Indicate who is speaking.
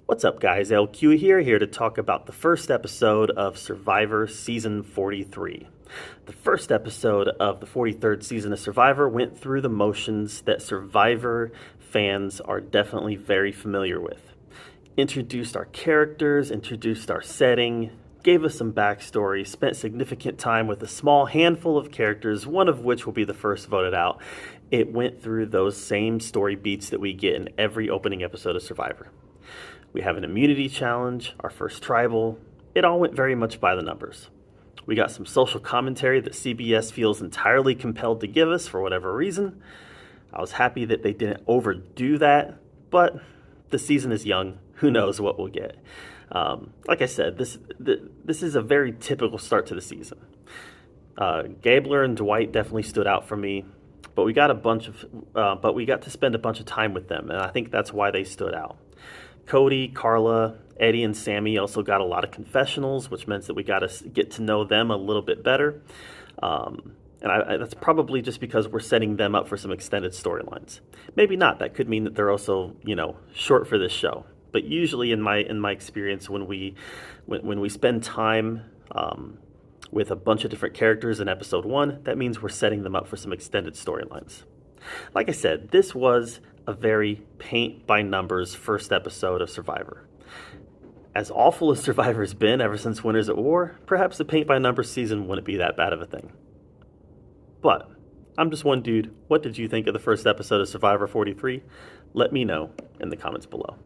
Speaker 1: What's up, guys? LQ here to talk about the first episode of Survivor Season 43. The first episode of the 43rd season of Survivor went through the motions that Survivor fans are definitely very familiar with. Introduced our characters, introduced our setting, gave us some backstory, spent significant time with a small handful of characters, one of which will be the first voted out. It went through those same story beats that we get in every opening episode of Survivor. We have an immunity challenge, our first tribal. It all went very much by the numbers. We got some social commentary that CBS feels entirely compelled to give us for whatever reason. I was happy that they didn't overdo that, but the season is young. Who knows what we'll get? Like I said, this is a very typical start to the season. Gabler and Dwight definitely stood out for me, but we got to spend a bunch of time with them, and I think that's why they stood out. Cody, Carla, Eddie, and Sammy also got a lot of confessionals, which meant that we got to get to know them a little bit better. That's probably just because we're setting them up for some extended storylines. Maybe not. That could mean that they're also, short for this show. But usually, in my experience, when we spend time with a bunch of different characters in episode 1, that means we're setting them up for some extended storylines. Like I said, this was a very paint-by-numbers first episode of Survivor. As awful as Survivor's been ever since Winners at War, perhaps the paint-by-numbers season wouldn't be that bad of a thing. But I'm just one dude. What did you think of the first episode of Survivor 43? Let me know in the comments below.